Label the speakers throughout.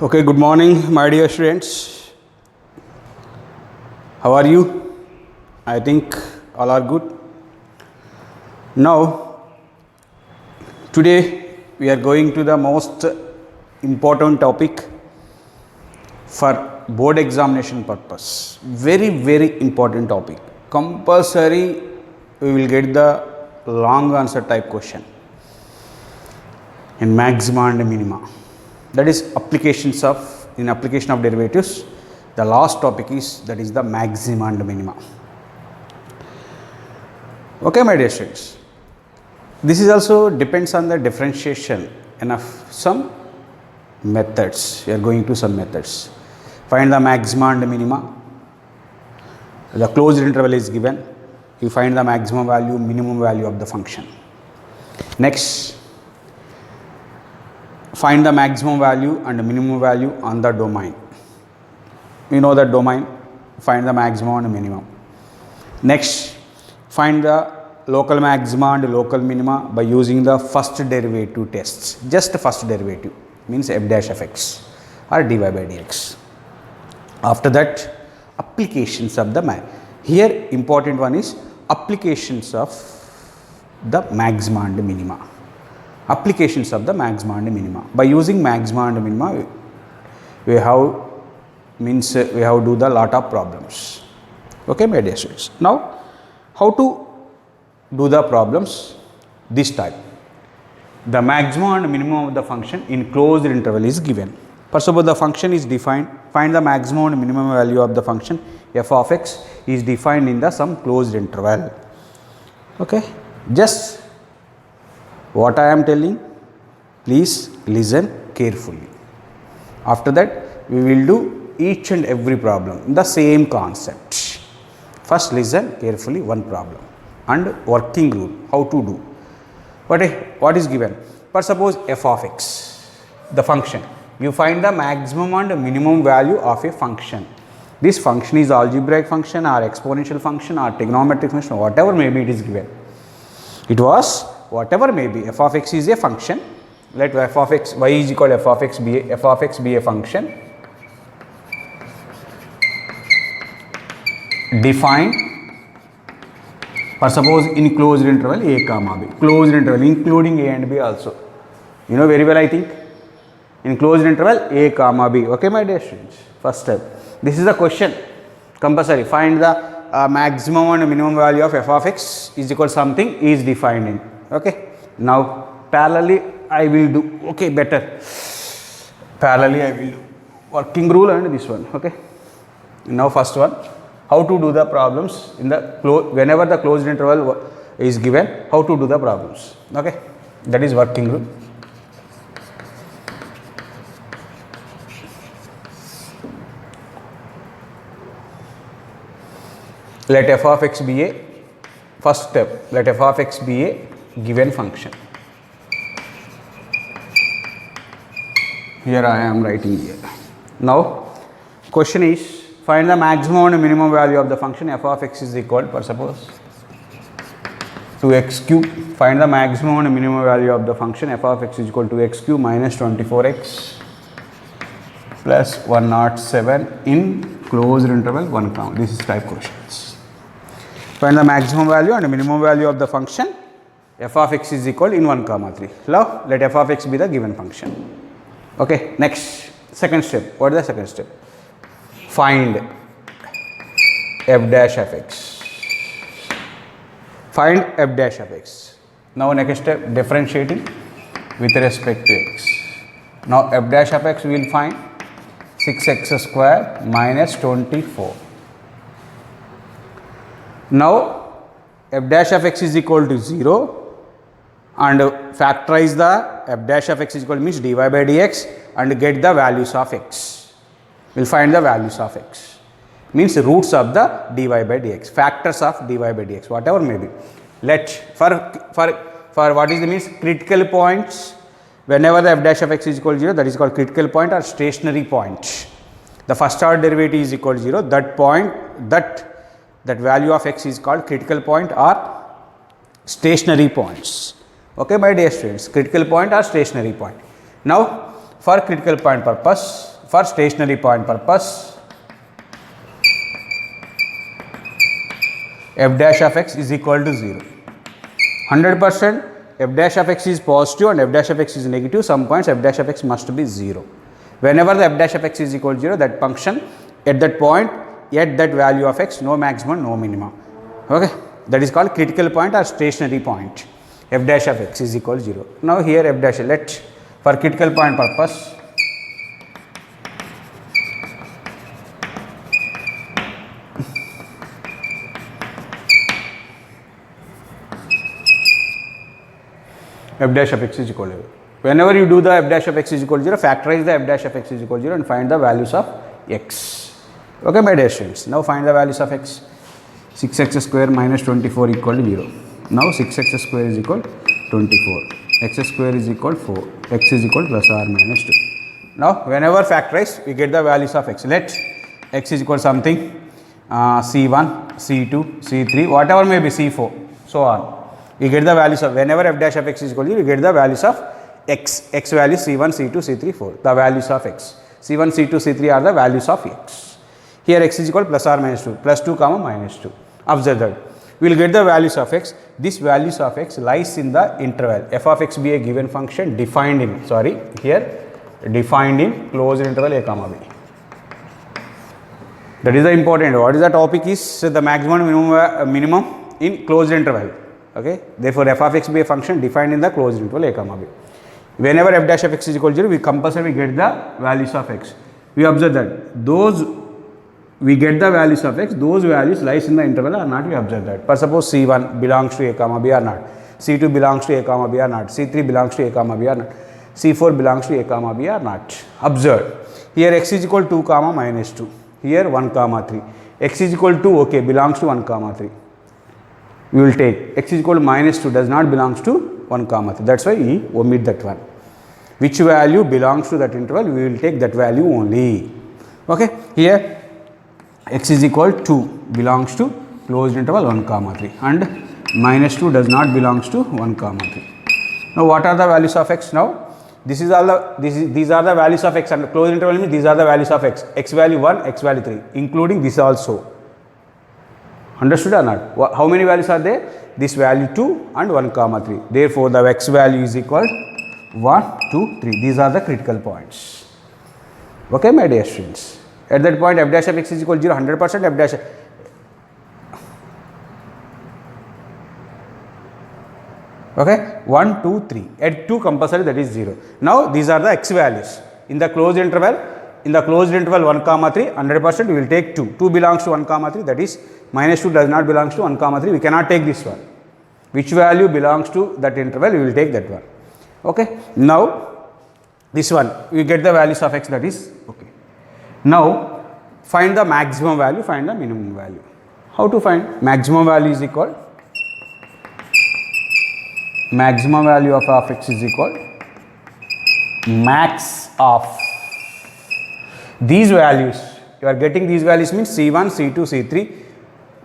Speaker 1: Okay, good morning, my dear students. How are you? I think all are good. Now, today we are going to the most important topic for board examination purpose. Very, very important topic. Compulsory, we will get the long answer type question in maxima and minima. That is application of derivatives. The last topic is the maxima and minima. Okay, my dear students. This is also depends on the differentiation and of some methods. We are going to some methods. Find the maxima and minima. The closed interval is given. You find the maximum value, minimum value of the function. Next, find the maximum value and the minimum value on the domain. You know the domain, find the maximum and minimum. Next, find the local maxima and local minima by using the first derivative tests. Just the first derivative means f dash of x or dy by dx. After that, applications of the here important one is applications of the maxima and minima. Applications of the maxima and minima. By using maxima and minima, we have do the lot of problems. Okay, my dear students. Now, how to do the problems this type? The maximum and minimum of the function in closed interval is given. First of all, the function is defined. Find the maximum and minimum value of the function f of x is defined in the some closed interval. Okay, just what I am telling, please listen carefully. After that, we will do each and every problem, the same concept. First listen carefully one problem and working rule, how to do. What is given? First suppose f of x, the function. You find the maximum and minimum value of a function. This function is algebraic function or exponential function or trigonometric function, whatever maybe it is given. It was whatever may be, f of x is a function. Let f of x, y is equal to f of x be a function defined for suppose in closed interval a comma b, closed interval including a and b also. You know very well, I think, in closed interval a comma b. Okay, my dear students, first step. This is the question, compulsory. Find the maximum and minimum value of f of x is equal to something is defined in. Okay, now parallelly I will do, okay, better, parallelly I will do working rule and this one. Okay, now first one, how to do the problems in the whenever the closed interval is given, how to do the problems. Okay, that is working rule. Let f of x be a, first step, let f of x be a given function. Here I am writing here. Now, question is find the maximum and minimum value of the function f of x is equal, for suppose, to x cube. Find the maximum and minimum value of the function f of x is equal to x cube minus 24x plus 107 in closed interval 1 comma. This is type questions. Find the maximum value and minimum value of the function f of x is equal in 1 comma 3. Now, let f of x be the given function. Okay, next, second step. What is the second step? Find f dash of x. Find f dash of x. Now, next step, differentiating with respect to x. Now, f dash of x we will find 6x square minus 24. Now, f dash of x is equal to 0 and factorize the f dash of x is equal to means dy by dx and get the values of x. We will find the values of x, means roots of the dy by dx, factors of dy by dx, whatever may be. Let for what is the means critical points, whenever the f dash of x is equal to 0, that is called critical point or stationary point. The first order derivative is equal to 0, that point, that value of x is called critical point or stationary points. Okay, my dear students, critical point or stationary point. Now, for critical point purpose, for stationary point purpose, f dash of x is equal to 0. 100% f dash of x is positive and f dash of x is negative, some points f dash of x must be 0. Whenever the f dash of x is equal to 0, that function at that point, at that value of x, no maximum, no minimum. Okay, that is called critical point or stationary point. F dash of x is equal to 0. Now here f dash, let for critical point purpose, f dash of x is equal to 0. Whenever you do the f dash of x is equal to 0, factorize the f dash of x is equal to 0 and find the values of x. Okay, my dear students. Now find the values of x. 6x square minus 24 equal to 0. Now 6x square is equal to 24. X square is equal to 4. X is equal to plus or minus 2. Now whenever factorize, we get the values of x. Let x is equal to something c1, c2, c3, whatever may be, c4, so on. We get the values of, whenever f dash of x is equal to 0, we get the values of x. X values c1, c2, c3, 4. The values of x. c1, c2, c3 are the values of x. Here x is equal to plus or minus 2. Plus 2 comma minus 2. Observe that. We will get the values of x. This values of x lies in the interval. F of x be a given function defined in, defined in closed interval a comma b. That is the important. What is the topic is the maximum and minimum in closed interval. Okay. Therefore, f of x be a function defined in the closed interval a comma b. Whenever f dash of x is equal to 0, we compulsorily get the values of x. We observe that those we get the values of x, those values lies in the interval or not, we observe that. For suppose c1 belongs to a comma b or not, c2 belongs to a comma b or not, c3 belongs to a comma b or not, c4 belongs to a comma b or not. Observe. Here x is equal to 2 comma minus 2. Here 1 comma 3. X is equal to, okay, belongs to 1 comma 3. We will take x is equal to minus 2 does not belongs to 1 comma 3. That's why we omit that one. Which value belongs to that interval, we will take that value only. Okay. Here x is equal to 2 belongs to closed interval 1 comma 3 and minus 2 does not belongs to 1 comma 3. Now what are the values of x? Now this is all the these are the values of x, and closed interval means these are the values of x. X value 1, x value 3, including this also. Understood or not? How many values are there? This value 2 and 1 comma 3. Therefore the x value is equal to 1, 2, 3. These are the critical points. Okay, my dear students. At that point f dash of x is equal to 0, 100% f dash. Okay, 1, 2, 3. At 2 compulsory, that is 0. Now these are the x values. In the closed interval 1 comma 3, 100% we will take 2. 2 belongs to 1 comma 3, that is minus 2 does not belongs to 1 comma 3. We cannot take this one. Which value belongs to that interval, we will take that one. Okay. Now this one, we get the values of x, that is okay. Now find the maximum value, find the minimum value. How to find? Maximum value is equal, maximum value of x is equal max of these values. You are getting these values means c1, c2, c3.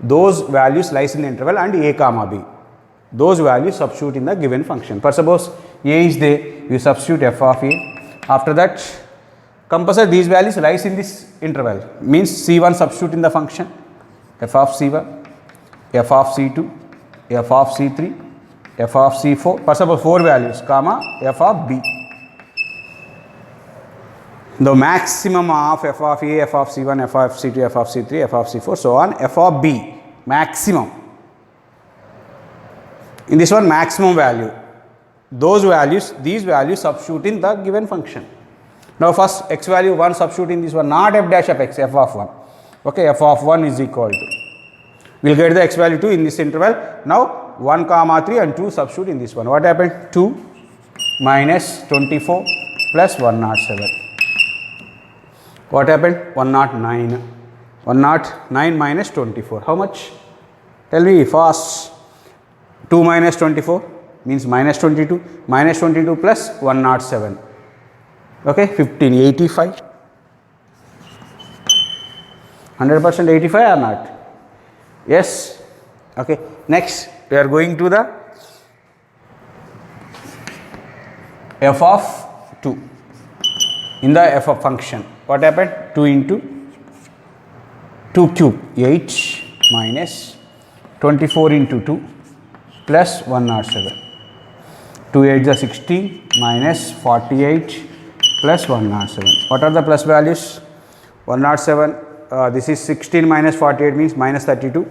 Speaker 1: Those values lies in the interval and a comma b. Those values substitute in the given function. For suppose a is there, you substitute f of a. After that, compulsory these values lies in this interval, means c1 substitute in the function, f of c1, f of c2, f of c3, f of c4. For suppose 4 values, comma f of b. The maximum of f of a, f of c1, f of c2, f of c3, f of c4, so on, f of b, maximum. In this one, maximum value. Those values, these values substitute in the given function. Now first x value 1 substitute in this one, not f dash of x, f of 1. Okay, f of 1 is equal to, we will get the x value 2 in this interval. Now 1 comma 3 and 2 substitute in this one. What happened? 2 minus 24 plus 107. What happened? 109. 109 minus 24. How much? Tell me fast. 2 minus 24 means minus 22. Minus 22 plus 107. Okay, 1585. 100% 85 or not? Yes. Okay. Next, we are going to the f of 2. in the f of function. What happened? 2 into 2 cube 8 minus 24 into 2 plus 107. 2 8 is 16 minus 48 plus 107. What are the plus values? 107, this is 16 minus 48 means minus 32.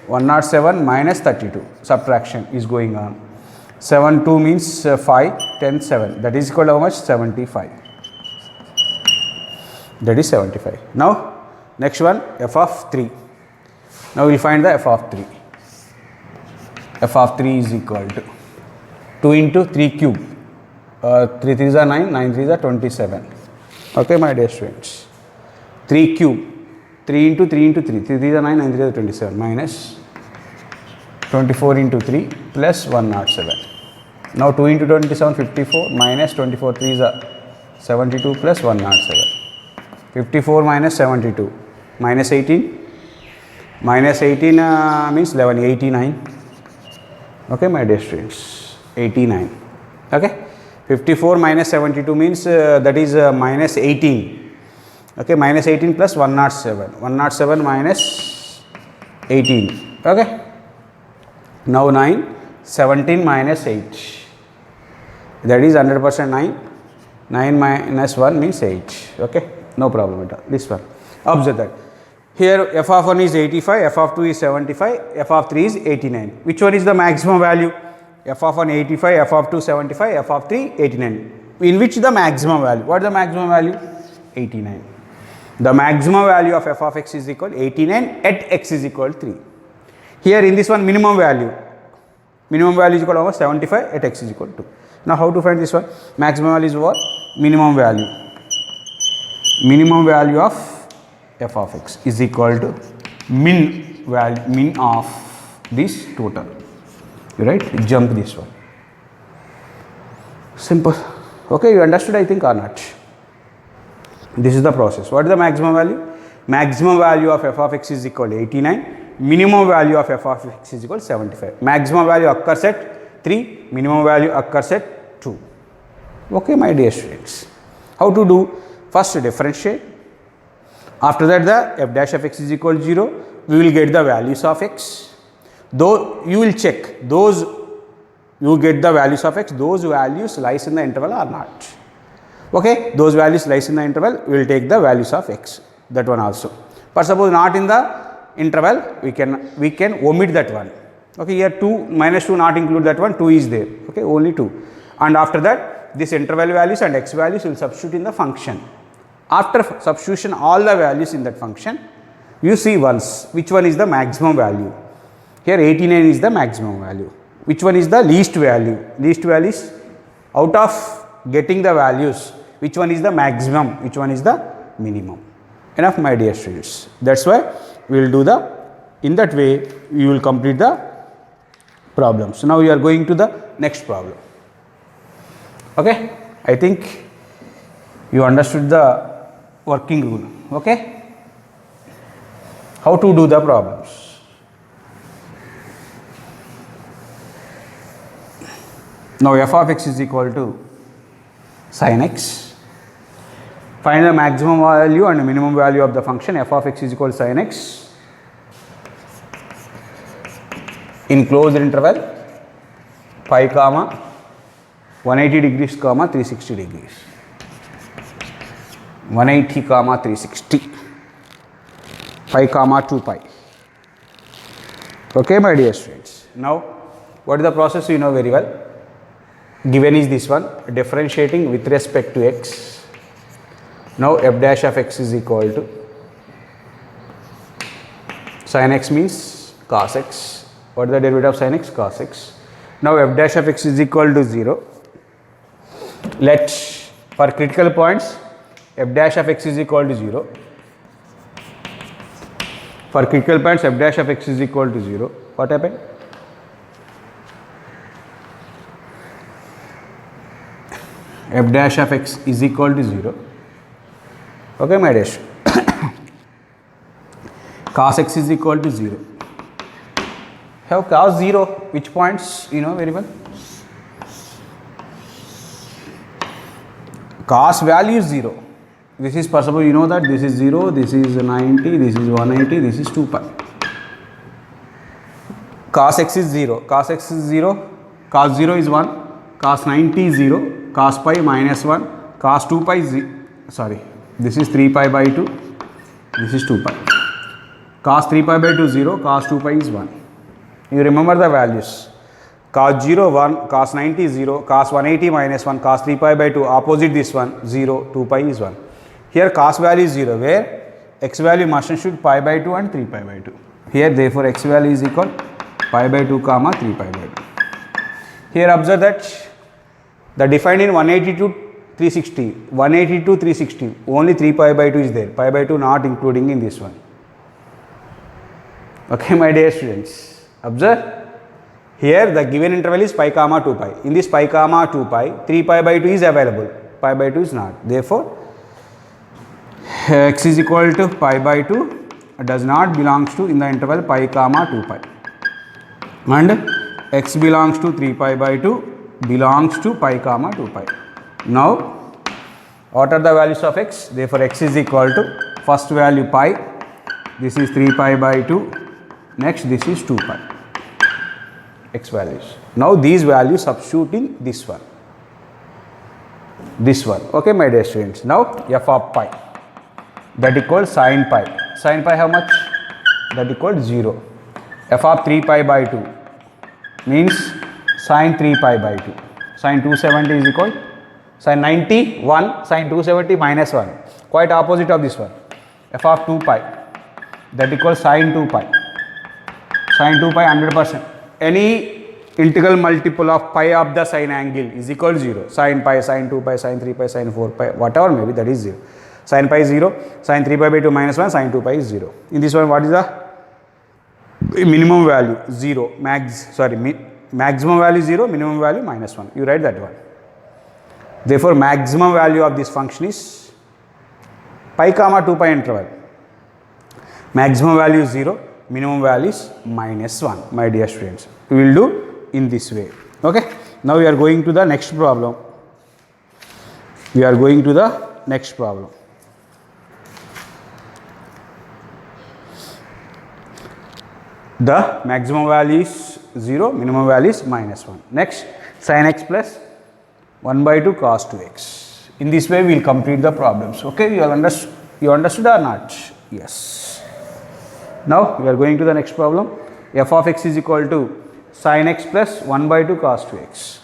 Speaker 1: 107 minus 32, subtraction is going on. 7 2 means 5, 10 7, that is equal to how much? 75. That is 75. Now next one, f of 3. Now we will find the f of 3. F of 3 is equal to 2 into 3 cube. 3 3s are 9, 9 3s are 27. Okay, my dear students. 3 cube. 3 into 3 into 3. 3 3s are 9, 9 3s are 27. Minus 24 into 3 plus 107. Now 2 into 27, 54. Minus 24 3s are 72 plus 107. 54 minus 72. Minus 18. Minus 18 means 11, 89. Okay, my dear students, 89. Okay, 54 minus 72 means that is minus 18. Okay, minus 18 plus 107. 107 minus 18. Okay, now 9, 17 minus 8. That is 100% 9. 9 minus 1 means 8. Okay, no problem at all. This one. Observe that. Here f of 1 is 85, f of 2 is 75, f of 3 is 89. Which one is the maximum value? F of 1 85, f of 2 75, f of 3 89. In which the maximum value? What is the maximum value? 89. The maximum value of f of x is equal 89 at x is equal 3. Here in this one, minimum value. Minimum value is equal to almost 75 at x is equal to 2. Now how to find this one? Maximum value is what? Minimum value. Minimum value of f of x is equal to min value, min of this total. Right? Jump this one. Simple. Okay, you understood, I think, or not? This is the process. What is the maximum value? Maximum value of f of x is equal to 89. Minimum value of f of x is equal to 75. Maximum value occurs at 3. Minimum value occurs at 2. Okay, my dear students. How to do? First, differentiate. After that, the f dash of x is equal to 0. We will get the values of x. Though you will check those, you get the values of x, those values lies in the interval or not. Okay, those values lies in the interval, we will take the values of x, that one also. But suppose not in the interval, we can omit that one. Okay, here 2 minus 2 not include that one, 2 is there. Okay, only 2. And after that, this interval values and x values will substitute in the function. After substitution all the values in that function, you see once which one is the maximum value. Here 89 is the maximum value. Which one is the least value? Least value is out of getting the values, which one is the maximum, which one is the minimum. Enough, my dear students. That's why we will do the, in that way we will complete the problem. So now we are going to the next problem. Okay, I think you understood the working rule. Okay, how to do the problems. Now f of x is equal to sin x. Find the maximum value and minimum value of the function f of x is equal to sin x in closed interval pi comma 180 degrees comma 360 degrees. 180 comma 360 pi comma 2 pi. Okay, my dear students. Now what is the process? You know very well. Given is this one, differentiating with respect to x. Now f dash of x is equal to sin x means cos x. What is the derivative of sin x? Cos x. Now f dash of x is equal to 0. Let for critical points f dash of x is equal to 0. For critical points f dash of x is equal to 0. What happened? F dash of x is equal to 0. Okay, my dear. Cos x is equal to 0. Have cos 0, which points you know very well? Cos value is 0. This is possible, you know that this is 0, this is 90, this is 180, this is 2 pi. Cos x is 0, cos x is 0, cos 0 is 1, cos 90 is 0, cos pi minus 1, cos 2 pi is this is 3 pi by 2, this is 2 pi. Cos 3 pi by 2 0, cos 2 pi is 1. You remember the values. Cos 0 1, cos 90 0, cos 180 minus 1, cos 3 pi by 2, opposite this one 0, 2 pi is 1. Here cos value is 0, where x value must and should pi by 2 and 3 pi by 2. Here therefore x value is equal pi by 2 comma 3 pi by 2. Here observe that the defined in 180 to 360, 180 to 360, only 3 pi by 2 is there, pi by 2 not including in this one. Okay, my dear students, observe. Here the given interval is pi comma 2 pi. In this pi comma 2 pi, 3 pi by 2 is available, pi by 2 is not. Therefore, x is equal to pi by 2 does not belongs to in the interval pi comma 2 pi. And x belongs to 3 pi by 2 belongs to pi comma 2 pi. Now, what are the values of x? Therefore, x is equal to first value pi, this is 3 pi by 2, next this is 2 pi. X values. Now these values substitute in this one. Okay, my dear students. Now f of pi, that equals sin pi. Sin pi how much? That equals 0. F of 3 pi by 2 means sin 3 pi by 2. Sin 270 is equal sin 90 1, sin 270 minus 1. Quite opposite of this one. F of 2 pi, that equals sin 2 pi. Sin 2 pi 100%. Any integral multiple of pi of the sine angle is equal to 0. Sin pi, sin 2 pi, sin 3 pi, sin 4 pi, whatever may be, that is 0. Sin pi is 0, sin 3 pi by 2 minus 1, sin 2 pi is 0. In this one, what is the minimum value? 0. Maximum value 0, minimum value minus 1. You write that one. Therefore, maximum value of this function is pi comma 2 pi interval. Maximum value is 0. Minimum value is minus 1, my dear students. We will do in this way. Okay. Now we are going to the next problem. The maximum value is 0, minimum value is minus 1. Next, sin x plus 1 by 2 cos 2x. In this way, we will complete the problems. Okay. You understood or not? Yes. Now we are going to the next problem. F of x is equal to sin x plus 1 by 2 cos 2x.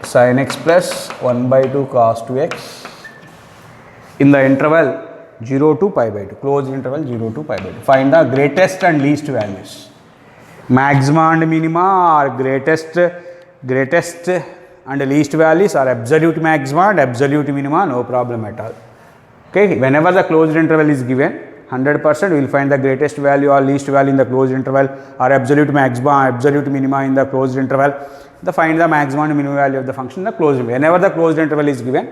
Speaker 1: Sin x plus 1 by 2 cos 2x in the interval 0 to pi by 2, closed interval 0 to pi by 2. Find the greatest and least values. Maxima and minima are greatest and least values are absolute maxima and absolute minima, no problem at all. Okay, whenever the closed interval is given, 100% we will find the greatest value or least value in the closed interval or absolute maxima, absolute minima in the closed interval. Find the maximum and minimum value of the function in the closed interval. Whenever the closed interval is given,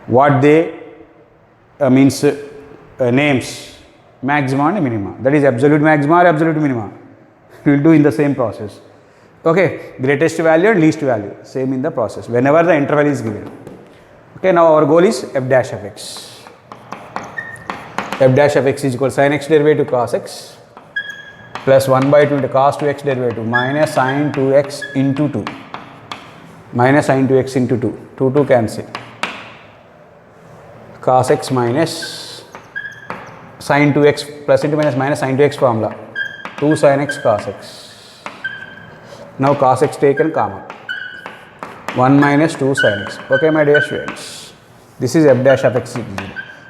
Speaker 1: what they names maxima and minima, that is absolute maxima or absolute minima. We will do in the same process. Okay, greatest value and least value, same in the process whenever the interval is given. Okay, now our goal is f dash of x. F dash of x is equal to sin x derivative cos x plus 1 by 2 into cos 2x derivative minus sin 2x into 2. Minus sin 2x into 2. 2 cancel. Cos x minus sin 2x plus into minus minus sin 2x formula. 2 sin x cos x. Now cos x taken common. 1 minus 2 sin x. Okay, my dear students. This is f dash of x is 0.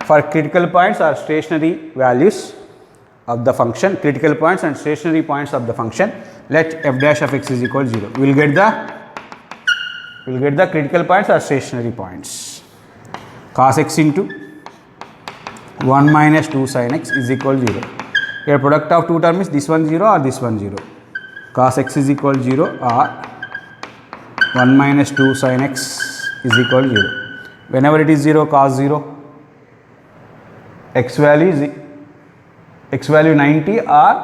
Speaker 1: For critical points or stationary values of the function, critical points and stationary points of the function, let f dash of x is equal to 0. We will get the critical points or stationary points. Cos x into 1 minus 2 sin x is equal to 0. Here product of two terms is this one 0 or this one 0. Cos x is equal to 0 or 1 minus 2 sin x is equal to 0. Whenever it is 0, cos 0, x value 90 or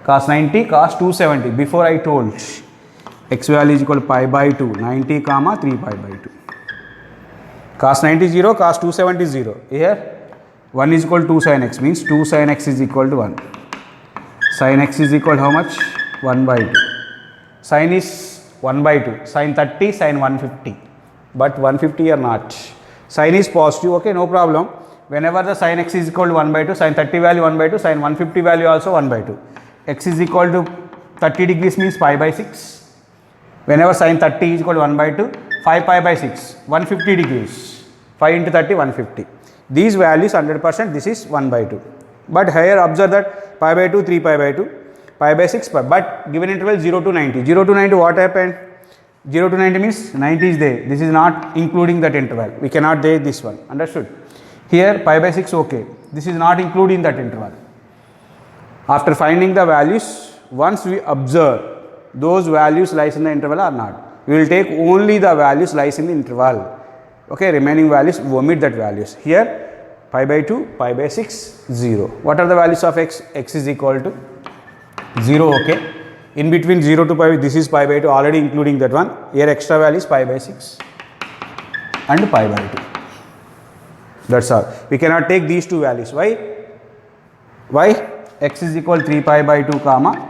Speaker 1: cos 90, cos 270. Before I told x value is equal to pi by 2, 90 comma 3 pi by 2. Cos 90 0, cos 270 0. Here 1 is equal to 2 sin x, means 2 sin x is equal to 1. Sin x is equal to how much? 1 by 2. Sin is 1 by 2. Sin 30, sin 150. But 150 or not. Sin is positive, okay, no problem. Whenever the sin x is equal to 1 by 2, sin 30 value 1 by 2, sin 150 value also 1 by 2. X is equal to 30 degrees means pi by 6. Whenever sin 30 is equal to 1 by 2, 5 pi by 6, 150 degrees. 5 into 30, 150. These values 100%, this is 1 by 2. But here observe that pi by 2, 3 pi by 2, pi by 6 pi. But given interval 0 to 90. 0 to 90 what happened? 0 to 90 means 90 is there. This is not including that interval. We cannot take this one. Understood? Here pi by 6 okay. This is not including that interval. After finding the values, once we observe those values lies in the interval or not, we will take only the values lies in the interval. Okay, remaining values omit that values. Here pi by 2, pi by 6, 0. What are the values of x? X is equal to 0, okay. In between 0 to pi, this is pi by 2 already including that one. Here extra value is pi by 6 and pi by 2. That's all. We cannot take these two values. Why? Why? X is equal to 3 pi by 2 comma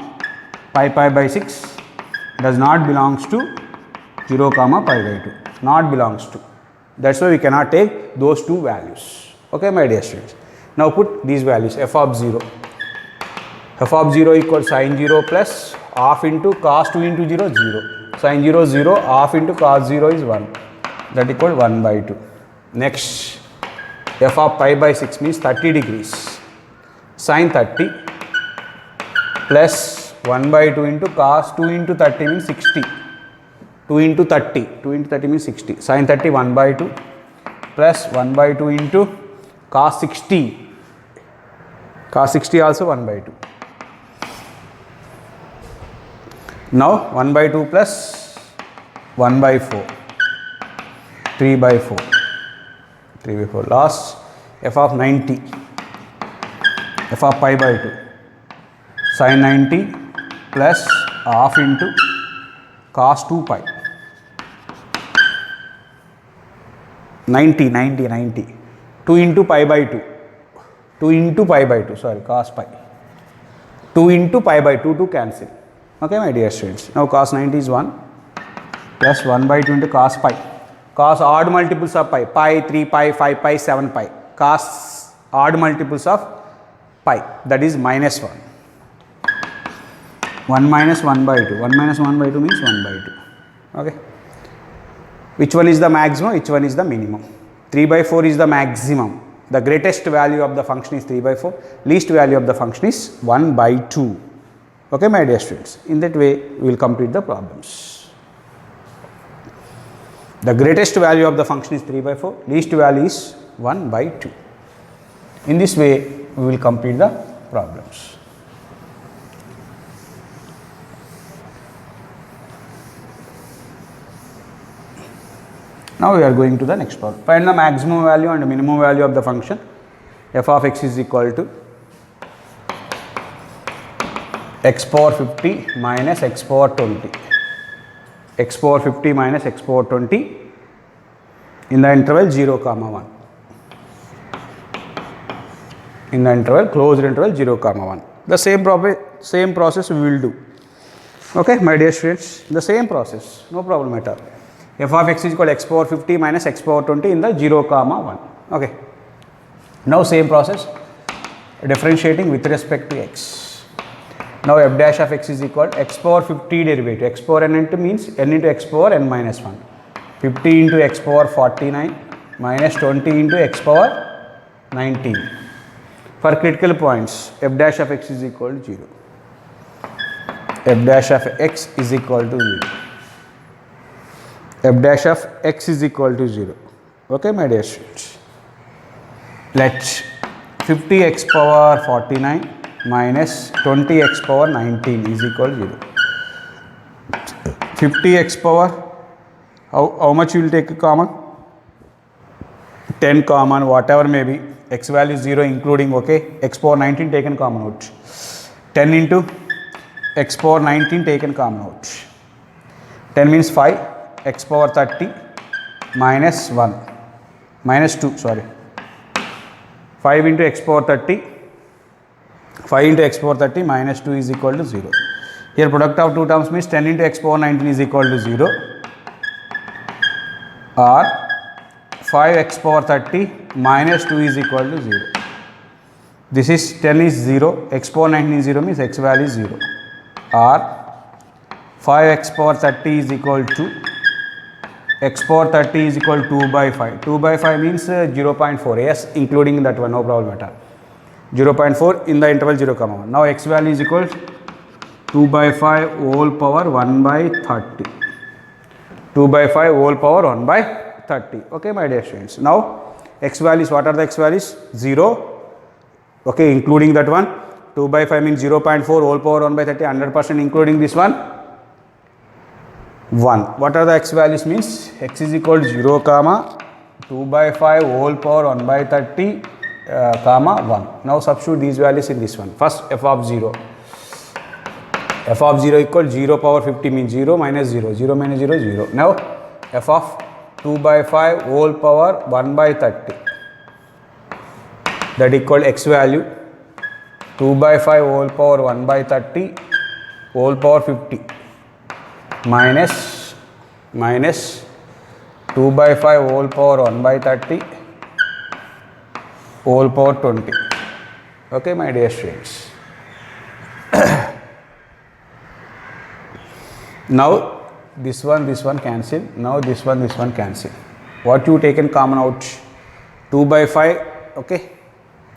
Speaker 1: pi by 6 does not belongs to 0 comma pi by 2. Not belongs to. That's why we cannot take those two values. Okay, my dear students. Now put these values. F of 0. F of 0 equals sin 0 plus half into cos 2 into 0, 0. Sin 0, 0, half into cos 0 is 1. That equal 1 by 2. Next, f of pi by 6 means 30 degrees. Sin 30 plus 1 by 2 into cos 2 into 30 means 60. 2 into 30. 2 into 30 means 60. Sin 30 1 by 2 plus 1 by 2 into cos 60. Cos 60 also 1 by 2. Now 1 by 2 plus 1 by 4, 3 by 4, 3 by 4. Last f of 90, f of pi by 2, sin 90 plus half into cos 2 pi, 90, 2 into pi by 2, 2 into pi by 2, sorry, cos pi, 2 into pi by 2 to cancel. Okay, my dear students. Now cos 90 is 1 plus 1 by 2 into cos pi. Cos odd multiples of pi. Pi, 3 pi, 5 pi, 7 pi. Cos odd multiples of pi. That is minus 1. 1 minus 1 by 2. 1 minus 1 by 2 means 1 by 2. Okay. Which one is the maximum? Which one is the minimum? 3 by 4 is the maximum. The greatest value of the function is 3 by 4. Least value of the function is 1 by 2. Okay, my dear students, in that way we will complete the problems. The greatest value of the function is 3 by 4, least value is 1 by 2. In this way we will complete the problems. Now we are going to the next problem. Find the maximum value and minimum value of the function f of x is equal to x power 50 minus x power 20, x power 50 minus x power 20 in the interval 0 comma 1, in the interval closed interval 0 comma 1. The same process we will do. Okay, my dear students, the same process, no problem at all. F of x is equal to x power 50 minus x power 20 in the 0 comma 1. Okay. Now same process, differentiating with respect to x. Now f dash of x is equal to x power 50 derivative. X power n into means n into x power n minus 1. 50 into x power 49 minus 20 into x power 19. For critical points, f dash of x is equal to 0. F dash of x is equal to 0. F dash of x is equal to 0. Okay, my dear students. Let 50x power 49 minus 20x power 19 is equal to 0. 50x power, how much you will take common? 10 common, whatever may be. X value 0 including, okay. X power 19 taken common out. 10 into x power 19 taken common out. 10 means 5, x power 30 minus 1, minus 2, sorry. 5 into x power 30, 5 into x power 30 minus 2 is equal to 0. Here product of two terms means 10 into x power 19 is equal to 0, or 5x power 30 minus 2 is equal to 0. This is 10 is 0, x power 19 is 0 means x value is 0, or 5x power 30 is equal to x power 30 is equal to 2 by 5. 2 by 5 means 0.4, yes, including that one, no problem at all. 0.4 in the interval 0, 1. Now x value is equal to 2 by 5 whole power 1 by 30. 2 by 5 whole power 1 by 30. Okay, my dear students. Now x values, what are the x values? 0. Okay, including that one. 2 by 5 means 0.4 whole power 1 by 30, 100% including this one. 1. What are the x values means? X is equal to 0, 2 by 5 whole power 1 by 30, 1. Now substitute these values in this one. First f of 0. F of 0 equal 0 power 50 means 0 minus 0. 0 minus 0, 0. Now f of 2 by 5 whole power 1 by 30. That equal x value 2 by 5 whole power 1 by 30 whole power 50 minus 2 by 5 whole power 1 by 30 whole power 20. Okay, my dear students. Now this one cancel. Now this one cancel. What you taken common out? 2 by 5. Okay,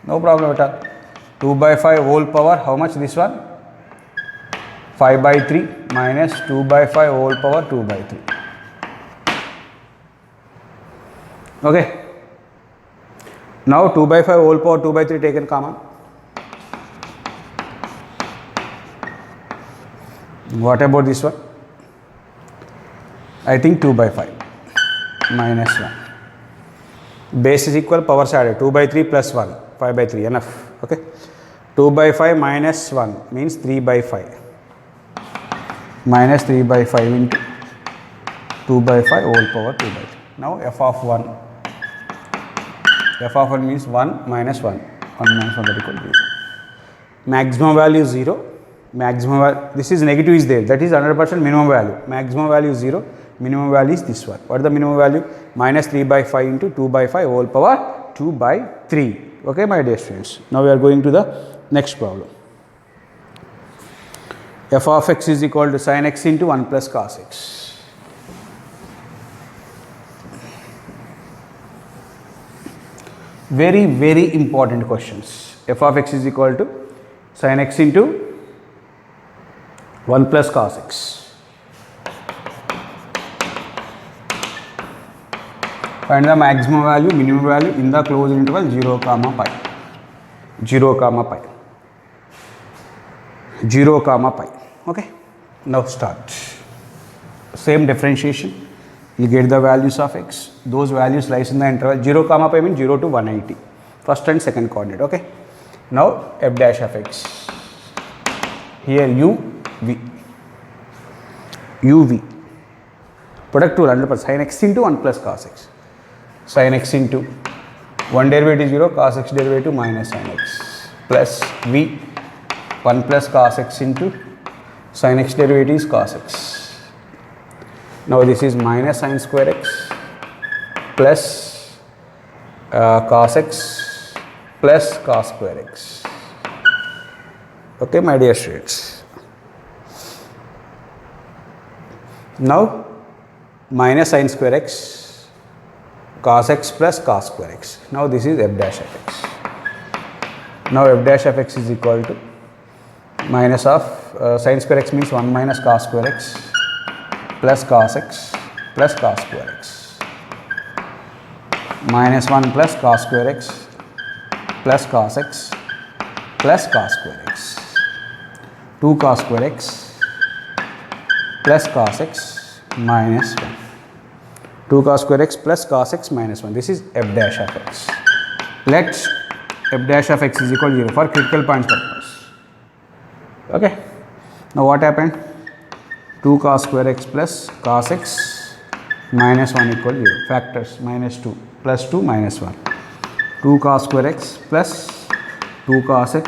Speaker 1: no problem at all. 2 by 5 whole power, how much this one? 5 by 3 minus 2 by 5 whole power 2 by 3. Okay. Now 2 by 5 whole power 2 by 3 taken common. What about this one? I think 2 by 5 minus 1. Base is equal, powers added, 2 by 3 plus 1, 5 by 3, enough. Okay. 2 by 5 minus 1 means 3 by 5. Minus 3 by 5 into 2 by 5 whole power 2 by 3. Now f of 1. F of 1 means 1 minus 1. 1 minus 1 that equal to 0. Maximum value is 0. This is negative is there. That is 100% minimum value. Maximum value is 0. Minimum value is this one. What is the minimum value? Minus 3 by 5 into 2 by 5 whole power 2 by 3. Okay, my dear students. Now we are going to the next problem. F of x is equal to sin x into 1 plus cos x. Very, very important questions. F of x is equal to sin x into 1 plus cos x. Find the maximum value, minimum value in the closed interval 0, pi. 0, pi. 0, pi. Okay. Now start. Same differentiation. You get the values of x. Those values lies in the interval 0, pi means 0 to 180. First and second coordinate. Okay. Now f dash of x. Here u, v. u, v. Product rule 100%. Sin x into 1 plus cos x. Sin x into 1 derivative 0, cos x derivative minus sin x plus v 1 plus cos x into sin x derivative is cos x. Now this is minus sin square x plus cos x plus cos square x. Okay, my dear students. Now minus sin square x cos x plus cos square x. Now this is f dash of x. Now f dash of x is equal to minus of sin square x means 1 minus cos square x plus cos x plus cos square x minus 1 plus cos square x plus cos x plus cos square x 2 cos square x plus cos x minus 1. 2 cos square x plus cos x minus 1. This is f dash of x. Let f dash of x is equal to 0 for critical points purpose. Okay. Now what happened? 2 cos square x plus cos x minus 1 equal 0. Factors minus 2 plus 2 minus 1. 2 cos square x plus 2 cos x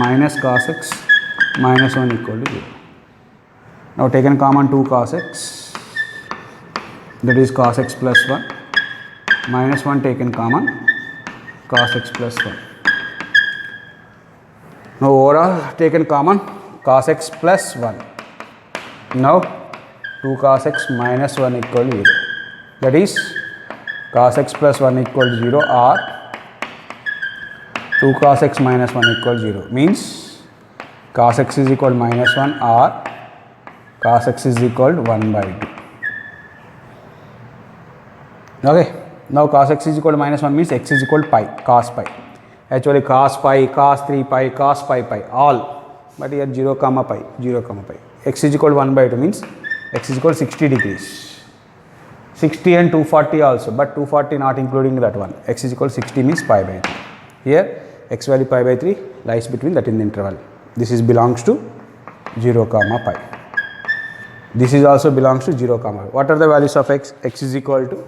Speaker 1: minus cos x minus 1 equal to 0. Now taken common 2 cos x, that is cos x plus 1, minus 1 taken common, cos x plus 1. Now overall taken common cos x plus 1. Now 2 cos x minus 1 equal to 0. That is cos x plus 1 equal to 0 or 2 cos x minus 1 equal to 0. Means cos x is equal to minus 1 or cos x is equal to 1 by 2. Okay. Now cos x is equal to minus 1 means x is equal to pi, cos pi. Actually cos pi, cos 3 pi, cos pi pi, all. But here 0 comma pi, 0 comma pi. X is equal to 1 by 2 means x is equal to 60 degrees. 60 and 240 also, but 240 not including that one. X is equal to 60 means pi by 3. Here x value pi by 3 lies between that in the interval. This is belongs to 0 comma pi. This is also belongs to 0 comma pi. What are the values of x? X is equal to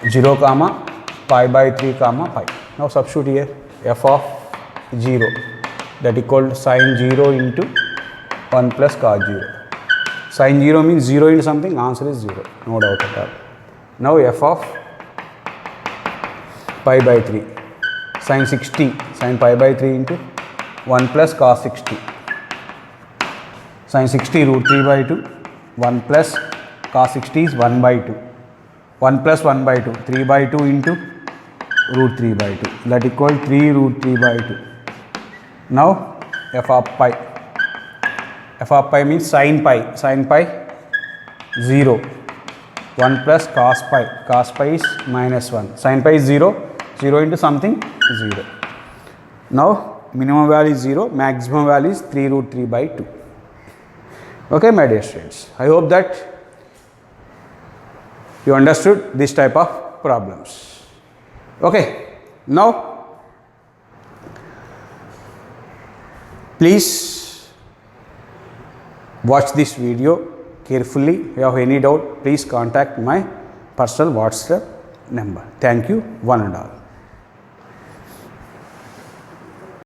Speaker 1: 0 comma pi by 3 comma pi. Now substitute here f of 0 that equal to sin 0 into 1 plus cos 0. Sin 0 means 0 into something, answer is 0, no doubt at all. Now f of pi by 3, sin 60, sin pi by 3 into 1 plus cos 60. Sin 60 root 3 by 2, 1 plus cos 60 is 1 by 2. 1 plus 1 by 2, 3 by 2 into root 3 by 2, that equal 3 root 3 by 2. Now f of pi. F of pi means sin pi 0, 1 plus cos pi is minus 1, sin pi is 0, 0 into something 0. Now minimum value is 0, maximum value is 3 root 3 by 2. Okay my dear students, I hope that you understood this type of problems. Okay, now please watch this video carefully. If you have any doubt, please contact my personal WhatsApp number. Thank you one and all.